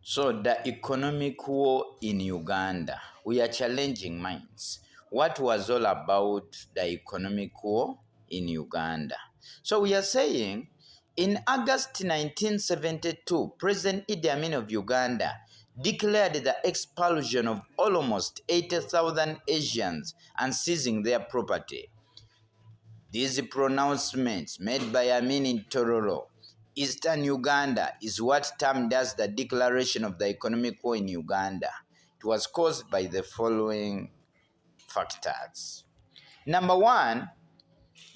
So the economic war in Uganda, we are challenging minds. What was all about the economic war in Uganda? So we are saying in August 1972, President Idi Amin of Uganda declared the expulsion of almost 80,000 Asians and seizing their property. These pronouncements made by Amin in Tororo, Eastern Uganda, is what termed as the declaration of the economic war in Uganda. It was caused by the following factors. Number one,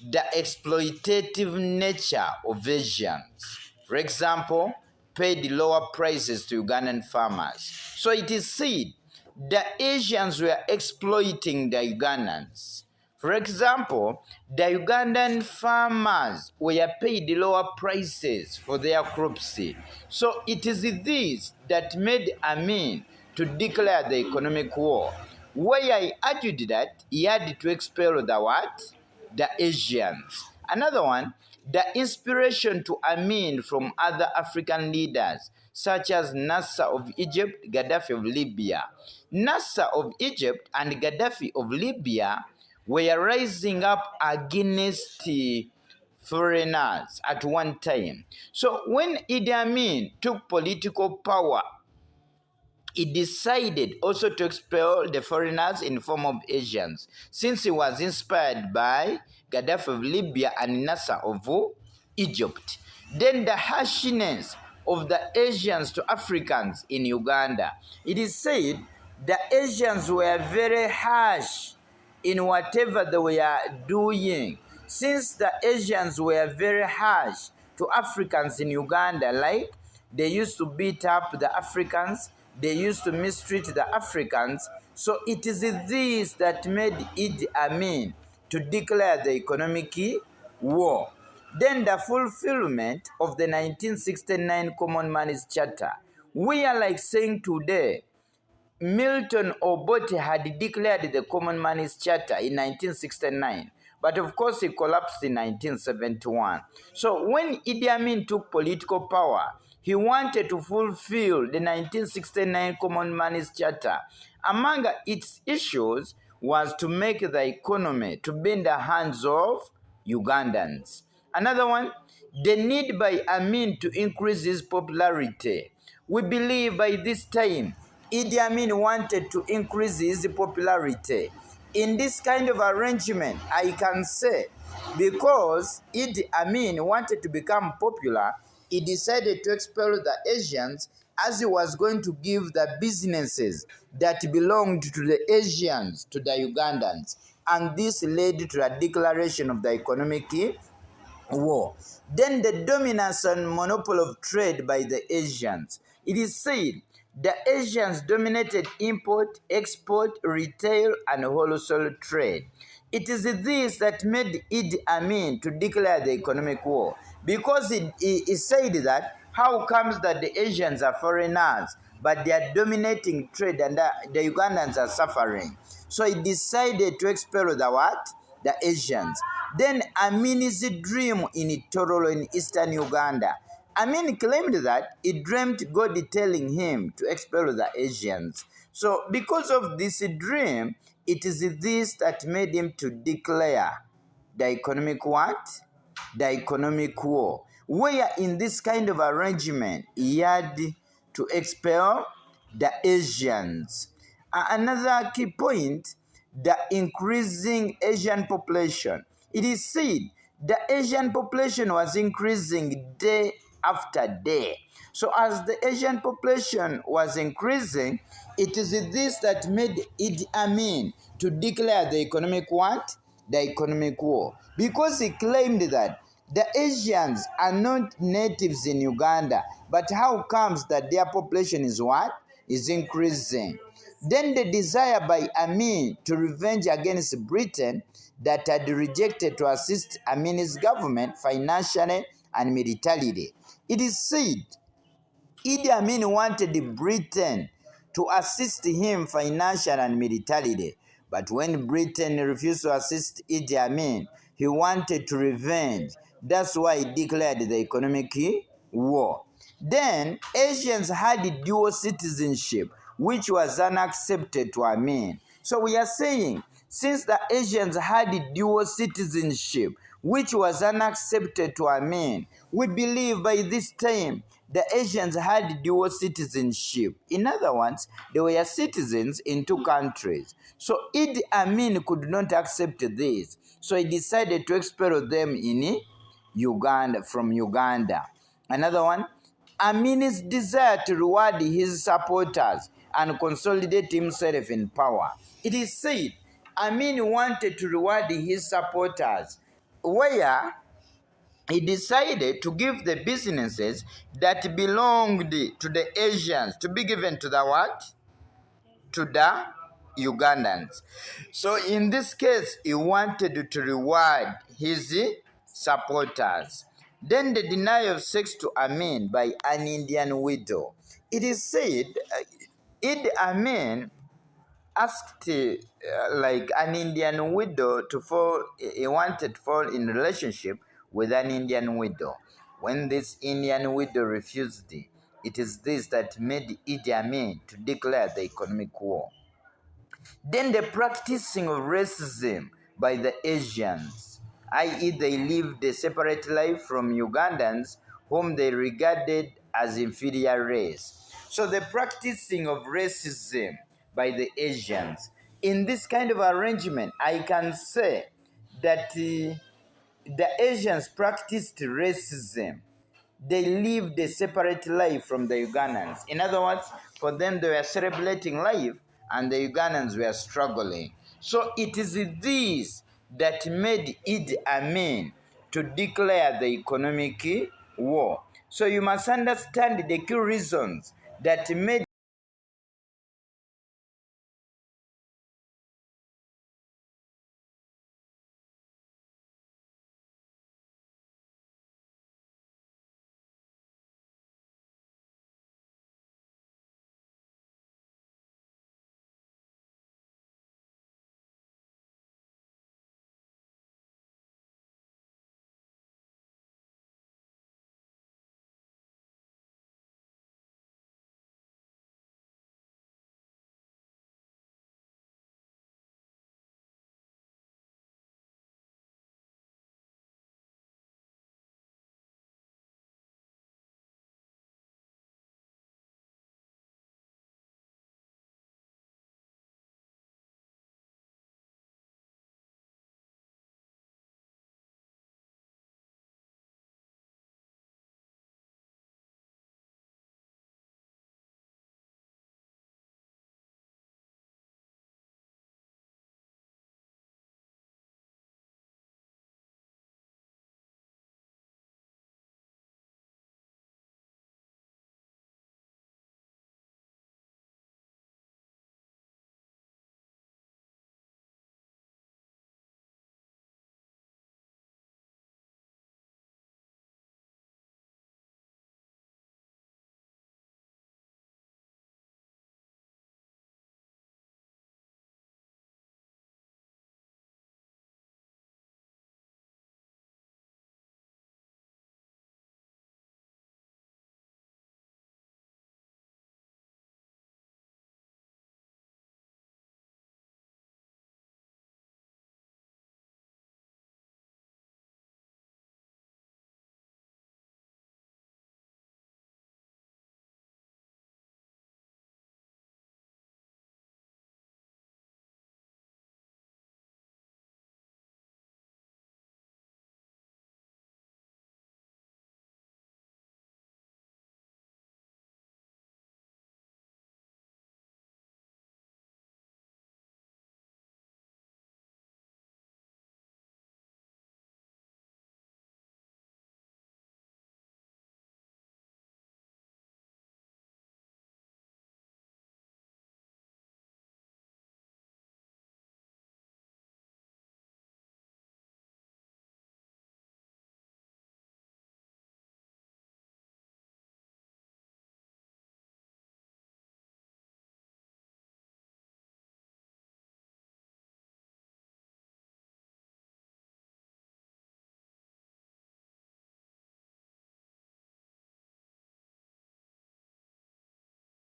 the exploitative nature of Asians. For example, paid lower prices to Ugandan farmers. So it is said the Asians were exploiting the Ugandans. For example, the Ugandan farmers were paid lower prices for their crops. So it is this that made Amin to declare the economic war, where he argued that he had to expel the what? The Asians. Another one, the inspiration to Amin from other African leaders, such as Nasser of Egypt, Gaddafi of Libya. Nasser of Egypt and Gaddafi of Libya were rising up against foreigners at one time. So when Idi Amin took political power, he decided also to expel the foreigners in the form of Asians, since he was inspired by Gaddafi of Libya and Nasser of Egypt. Then the harshness of the Asians to Africans in Uganda. It is said the Asians were very harsh in whatever they were doing. Since the Asians were very harsh to Africans in Uganda, like they used to beat up the Africans, they used to mistreat the Africans. So it is this that made Idi Amin to declare the economic war. Then the fulfillment of the 1969 Common Man's Charter. We are like saying today, Milton Obote had declared the Common Man's Charter in 1969, but of course it collapsed in 1971. So when Idi Amin took political power, he wanted to fulfill the 1969 Common Man's Charter. Among its issues was to make the economy to be in the hands of Ugandans. Another one, the need by Amin to increase his popularity. We believe by this time, Idi Amin wanted to increase his popularity. In this kind of arrangement, I can say, because Idi Amin wanted to become popular, he decided to expel the Asians, as he was going to give the businesses that belonged to the Asians to the Ugandans. And this led to a declaration of the economic war. Then the dominance and monopoly of trade by the Asians. It is said the Asians dominated import, export, retail, and wholesale trade. It is this that made Idi Amin to declare the economic war, because he said that how comes that the Asians are foreigners, but they are dominating trade and the Ugandans are suffering. So he decided to expel the what? The Asians. Then Amin's dream in Tororo in eastern Uganda. Amin claimed that he dreamt God telling him to expel the Asians. So because of this dream, it is this that made him to declare the economic what? The economic war. Where in this kind of arrangement, he had to expel the Asians. Another key point, the increasing Asian population. It is said the Asian population was increasing day after day. So as the Asian population was increasing, it is this that made Idi Amin to declare the economic what? The economic war. Because he claimed that the Asians are not natives in Uganda, but how comes that their population is what? Is increasing. Then the desire by Amin to revenge against Britain that had rejected to assist Amin's government financially and militarily. It is said Idi Amin wanted Britain to assist him financially and militarily, but when Britain refused to assist Idi Amin, he wanted to revenge. That's why he declared the economic war. Then Asians had dual citizenship, which was unaccepted to AMIN. So we are saying, since the Asians had dual citizenship, which was unaccepted to AMIN, we believe by this time the Asians had dual citizenship. In other words, they were citizens in two countries. So Idi Amin could not accept this. So he decided to expel them in Uganda, from Uganda. Another one, Amin's desire to reward his supporters and consolidate himself in power. It is said Amin wanted to reward his supporters, where he decided to give the businesses that belonged to the Asians to be given to the what? To the Ugandans. So in this case, he wanted to reward his supporters. Then the denial of sex to Amin by an Indian widow. It is said Idi Amin asked like an Indian widow to fall, he wanted to fall in relationship with an Indian widow. When this Indian widow refused, it is this that made Idi Amin to declare the economic war. Then the practicing of racism by the Asians, i.e. they lived a separate life from Ugandans whom they regarded as inferior race. So the practicing of racism by the Asians, in this kind of arrangement, I can say that the Asians practiced racism. They lived a separate life from the Ugandans. In other words, for them they were celebrating life and the Ugandans were struggling. So it is this that made Idi Amin to declare the economic war. So you must understand the key reasons that made